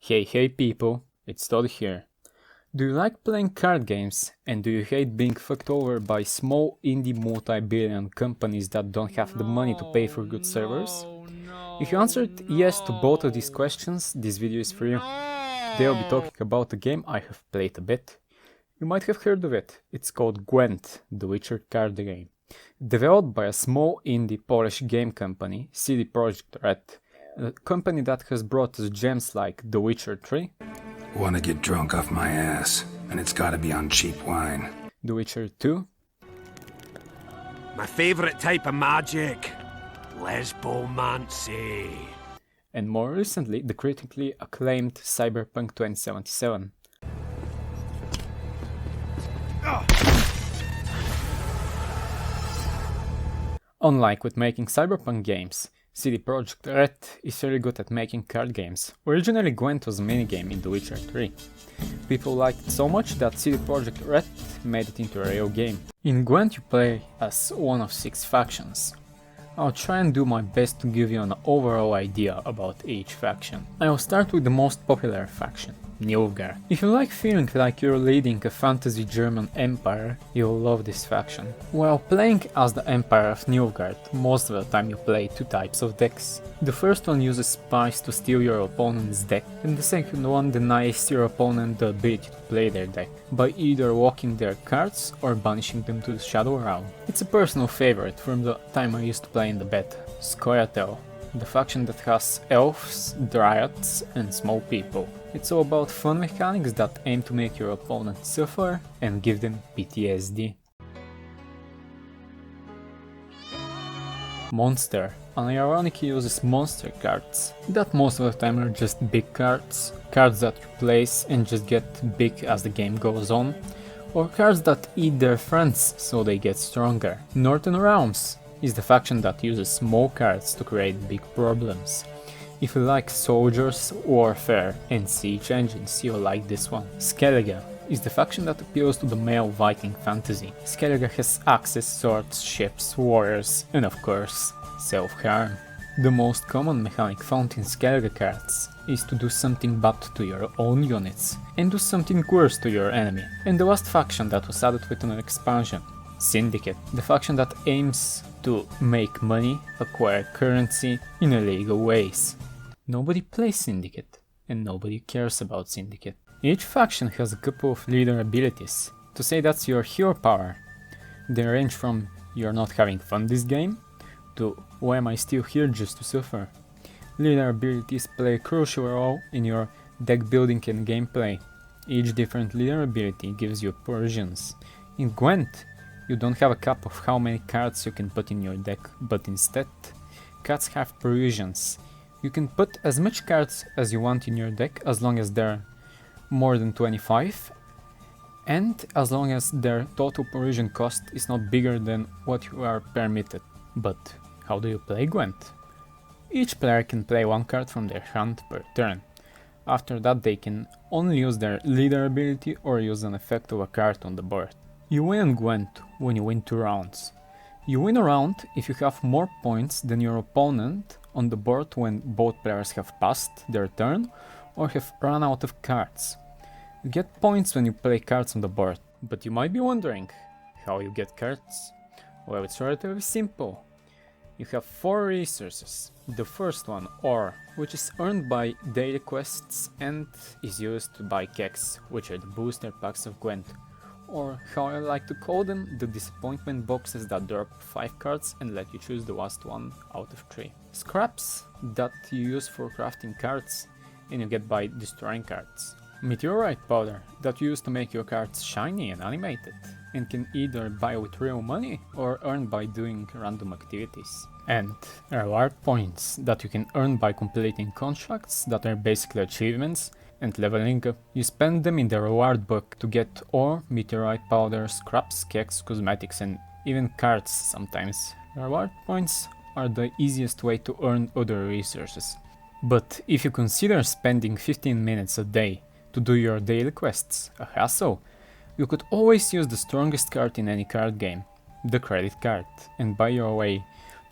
Hey people, it's Todi here. Do you like playing card games and do you hate being fucked over by small indie multi-billion companies that don't have the money to pay for good servers? If you answered yes to both of these questions, this video is for you. Today I'll be talking about a game I have played a bit. You might have heard of it. It's called Gwent, the Witcher card game. Developed by a small indie Polish game company, CD Projekt Red, a company that has brought us gems like The Witcher 3, Wanna get drunk off my ass, and it's gotta be on cheap wine. The Witcher 2, My favourite type of magic, lesbomancy. and more recently the critically acclaimed Cyberpunk 2077. Unlike with making Cyberpunk games, CD Projekt Red is really good at making card games. Originally Gwent was a minigame in The Witcher 3. People liked it so much that CD Projekt Red made it into a real game. In Gwent you play as one of 6 factions. I'll try and do my best to give you an overall idea about each faction. I'll start with the most popular faction, Nilfgaard. If you like feeling like you're leading a fantasy German empire, you'll love this faction. While playing as the Empire of Nilfgaard, most of the time you play 2 types of decks. The first one uses spies to steal your opponent's deck, and the second one denies your opponent the ability to play their deck, by either walking their cards or banishing them to the Shadow Realm. It's a personal favorite from the time I used to play in the beta, Scoia'tael, the faction that has elves, dryads and small people. It's all about fun mechanics that aim to make your opponent suffer and give them PTSD. Monster unironically uses monster cards, that most of the time are just big cards, cards that you place and just get big as the game goes on, or cards that eat their friends so they get stronger. Northern Realms is the faction that uses small cards to create big problems. If you like soldiers, warfare and siege engines, you'll like this one. Skellige is the faction that appeals to the male Viking fantasy. Skellige has axes, swords, ships, warriors and of course, self-harm. The most common mechanic found in Skellige cards is to do something bad to your own units and do something worse to your enemy. And the last faction that was added with an expansion, Syndicate, the faction that aims to make money, acquire currency in illegal ways. Nobody plays Syndicate, and nobody cares about Syndicate. Each faction has a couple of leader abilities. To say that's your hero power. They range from you're not having fun this game, to why am I still here just to suffer. Leader abilities play a crucial role in your deck building and gameplay. Each different leader ability gives you Parisians. In Gwent, you don't have a cap of how many cards you can put in your deck, but instead, cards have Parisians. You can put as much cards as you want in your deck as long as they're more than 25 and as long as their total Parisian cost is not bigger than what you are permitted. But how do you play Gwent? Each player can play 1 card from their hand per turn. After that they can only use their leader ability or use an effect of a card on the board. You win on Gwent when you win 2 rounds. You win a round if you have more points than your opponent on the board when both players have passed their turn or have run out of cards. You get points when you play cards on the board, but you might be wondering how you get cards. Well, it's relatively simple. You have 4 resources. The first one, ore, which is earned by daily quests and is used to buy kegs, which are the booster packs of Gwent. Or how I like to call them, the disappointment boxes that drop 5 cards and let you choose the last one out of 3. Scraps that you use for crafting cards and you get by destroying cards. Meteorite powder that you use to make your cards shiny and animated and can either buy with real money or earn by doing random activities. And reward points that you can earn by completing contracts that are basically achievements and leveling up. You spend them in the reward book to get ore, meteorite powder, scraps, kegs, cosmetics and even cards sometimes. Reward points are the easiest way to earn other resources. But if you consider spending 15 minutes a day to do your daily quests a hassle, you could always use the strongest card in any card game, the credit card, and buy your way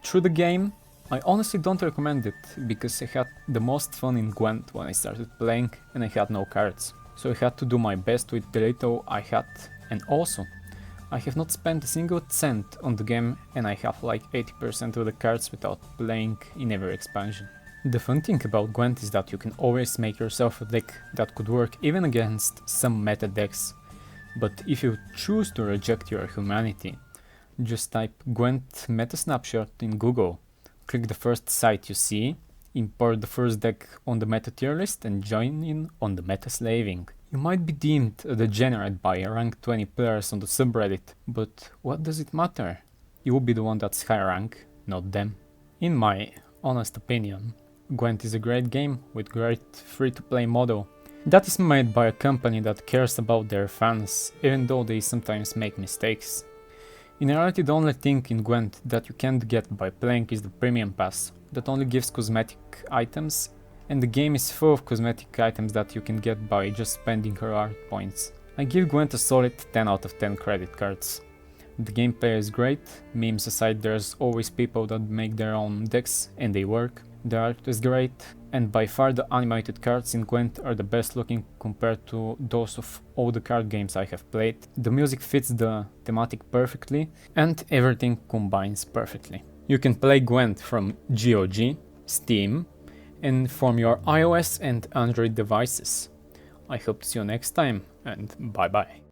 through the game I honestly don't recommend it, because I had the most fun in Gwent when I started playing and I had no cards. So I had to do my best with the little I had, and also, I have not spent a single cent on the game and I have like 80% of the cards without playing in every expansion. The fun thing about Gwent is that you can always make yourself a deck that could work even against some meta decks. But if you choose to reject your humanity, just type Gwent meta snapshot in Google, click the first site you see, import the first deck on the meta tier list and join in on the meta slaving. You might be deemed a degenerate by rank 20 players on the subreddit, but what does it matter? You will be the one that's high rank, not them. In my honest opinion, Gwent is a great game with great free-to-play model that is made by a company that cares about their fans, even though they sometimes make mistakes. In reality, the only thing in Gwent that you can't get by playing is the premium pass, that only gives cosmetic items, and the game is full of cosmetic items that you can get by just spending reward points. I give Gwent a solid 10 out of 10 credit cards. The gameplay is great, memes aside, there's always people that make their own decks and they work. The art is great, and by far the animated cards in Gwent are the best looking compared to those of all the card games I have played. The music fits the thematic perfectly, and everything combines perfectly. You can play Gwent from GOG, Steam, and from your iOS and Android devices. I hope to see you next time, and bye bye.